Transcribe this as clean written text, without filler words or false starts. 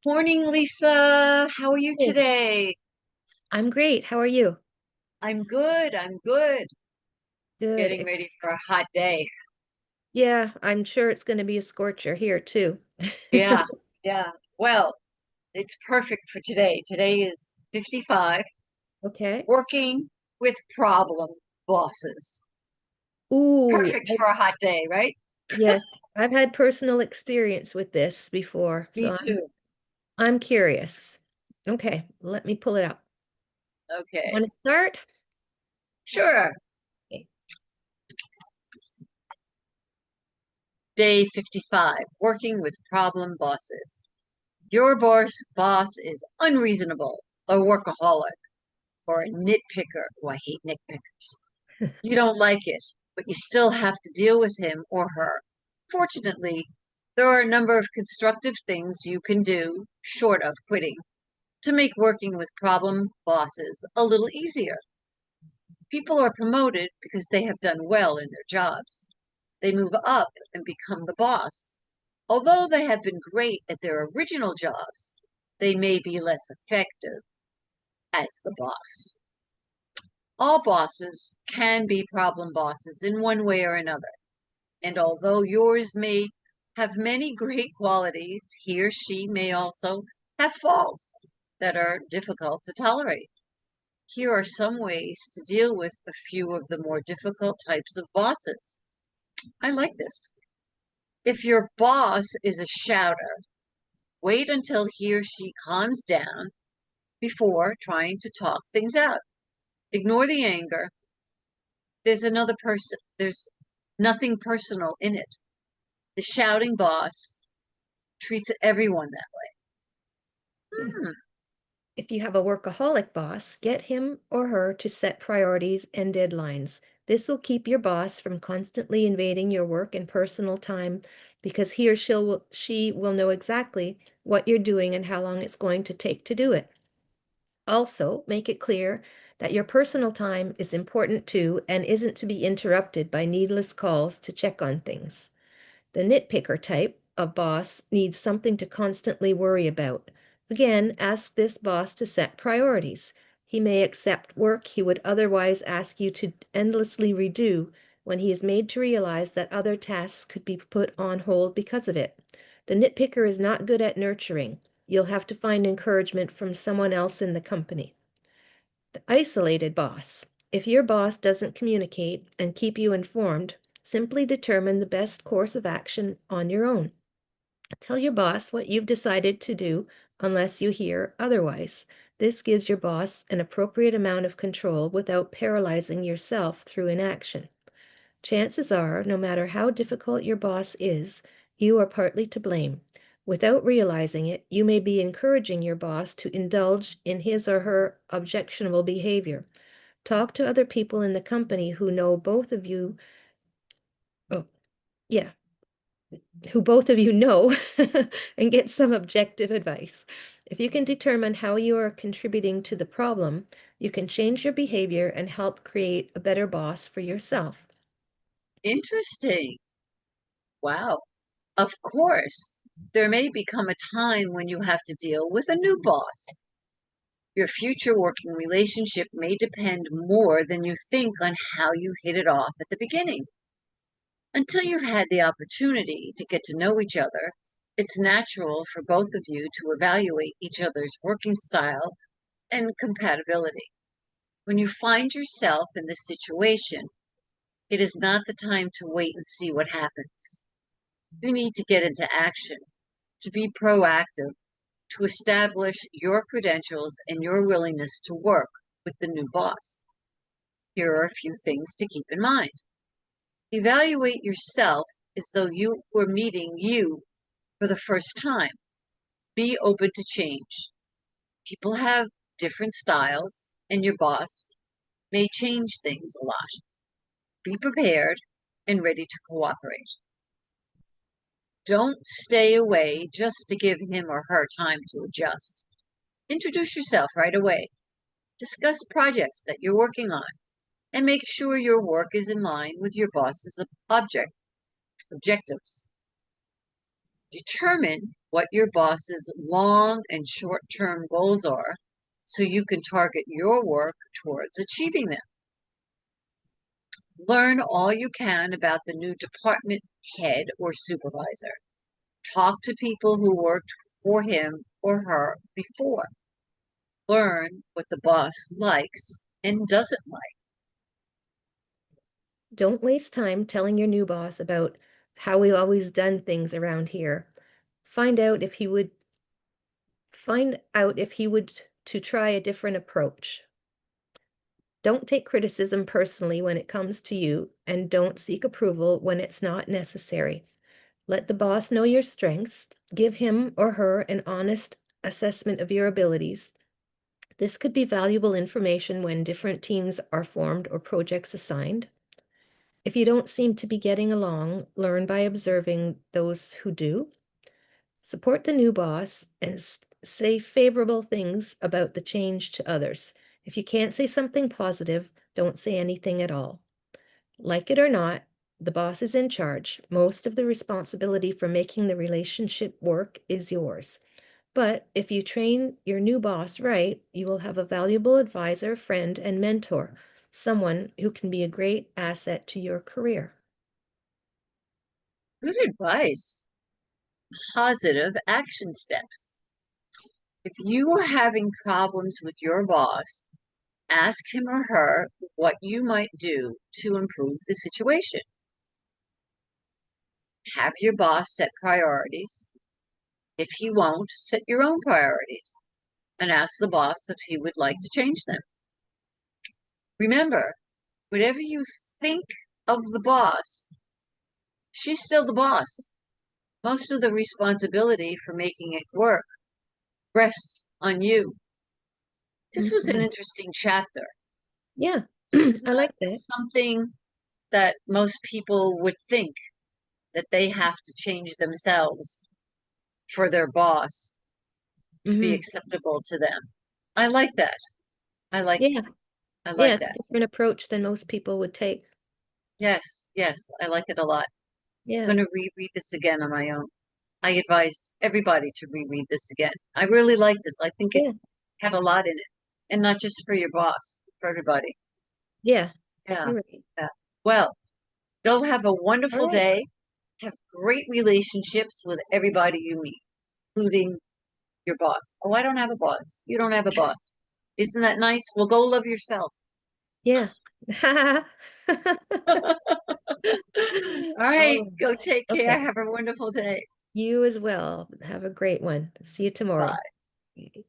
Morning, Lisa. How are you Hey, today? I'm great. How are you? I'm good. I'm good. Good. Getting ready for a hot day. Yeah, I'm sure it's going to be a scorcher here too. Yeah, yeah. Well, it's perfect for today. Today is 55, Okay. working with problem bosses. Ooh, Perfect for a hot day, right? yes, I've had personal experience with this before, Me so I'm too. I'm curious. Okay, let me pull it up. Okay, Want to start? sure. Okay. Day 55, working with problem bosses. Your boss is unreasonable, a workaholic, or a nitpicker. Oh, I hate nitpickers. You don't like it, but you still have to deal with him or her. Fortunately, there are a number of constructive things you can do, short of quitting, to make working with problem bosses a little easier. People are promoted because they have done well in their jobs. They move up and become the boss. Although they have been great at their original jobs, they may be less effective as the boss. All bosses can be problem bosses in one way or another. And although yours may have many great qualities, he or she may also have faults that are difficult to tolerate. Here are some ways to deal with a few of the more difficult types of bosses. I like this. If your boss is a shouter, wait until he or she calms down before trying to talk things out. Ignore the anger. There's another person. There's nothing personal in it. The shouting boss treats everyone that way. If you have a workaholic boss, get him or her to set priorities and deadlines. This will keep your boss from constantly invading your work and personal time because he or she will know exactly what you're doing and how long it's going to take to do it. Also, make it clear that your personal time is important too and isn't to be interrupted by needless calls to check on things. The nitpicker type of boss needs something to constantly worry about. Again, ask this boss to set priorities. He may accept work he would otherwise ask you to endlessly redo when he is made to realize that other tasks could be put on hold because of it. The nitpicker is not good at nurturing. You'll have to find encouragement from someone else in the company. The isolated boss. If your boss doesn't communicate and keep you informed, simply determine the best course of action on your own. Tell your boss what you've decided to do unless you hear otherwise. This gives your boss an appropriate amount of control without paralyzing yourself through inaction. Chances are, no matter how difficult your boss is, you are partly to blame. Without realizing it, you may be encouraging your boss to indulge in his or her objectionable behavior. Talk to other people in the company who know both of you. Oh, yeah, who both of you know and get some objective advice. If you can determine how you are contributing to the problem, you can change your behavior and help create a better boss for yourself. Interesting. Wow. Of course, there may become a time when you have to deal with a new boss. Your future working relationship may depend more than you think on how you hit it off at the beginning. Until you've had the opportunity to get to know each other, it's natural for both of you to evaluate each other's working style and compatibility. When you find yourself in this situation, it is not the time to wait and see what happens. You need to get into action, to be proactive, to establish your credentials and your willingness to work with the new boss. Here are a few things to keep in mind. Evaluate yourself as though you were meeting you for the first time. Be open to change. People have different styles, and your boss may change things a lot. Be prepared and ready to cooperate. Don't stay away just to give him or her time to adjust. Introduce yourself right away. Discuss projects that you're working on and make sure your work is in line with your boss's objectives. Determine what your boss's long and short-term goals are so you can target your work towards achieving them. Learn all you can about the new department head or supervisor. Talk to people who worked for him or her before. Learn what the boss likes and doesn't like. Don't waste time telling your new boss about how we've always done things around here. Find out if he would to try a different approach. Don't take criticism personally when it comes to you, and don't seek approval when it's not necessary. Let the boss know your strengths. Give him or her an honest assessment of your abilities. This could be valuable information when different teams are formed or projects assigned. If you don't seem to be getting along, learn by observing those who do. Support the new boss and say favorable things about the change to others. If you can't say something positive, don't say anything at all. Like it or not, the boss is in charge. Most of the responsibility for making the relationship work is yours. But if you train your new boss right, you will have a valuable advisor, friend, and mentor, someone who can be a great asset to your career. Good advice. Positive action steps. If you are having problems with your boss, ask him or her what you might do to improve the situation. Have your boss set priorities. If he won't, set your own priorities and ask the boss if he would like to change them. Remember, whatever you think of the boss, she's still the boss. Most of the responsibility for making it work rests on you. This was an Mhm. interesting chapter. Yeah, It's I not like that. something that most people would think that they have to change themselves for their boss to be Hmm. acceptable to them. I like that. I like Yeah, I yeah, like it's a that. different approach than most people would take. Yes, yes, I like it a lot. I'm Yeah, going to reread this again on my own. I advise everybody to reread this again. I really like this. I think it yeah, had a lot in it, and not just for your boss, for everybody. yeah, Yeah, you're right. yeah. Well, go have a All wonderful right. day. Have great relationships with everybody you meet, including your boss. Oh, I don't have a boss. You don't have a boss. Isn't that nice? Well, go love yourself. Yeah. All right, Oh, go take care. okay. Have a wonderful day. You as well. Have a great one. See you tomorrow. Bye.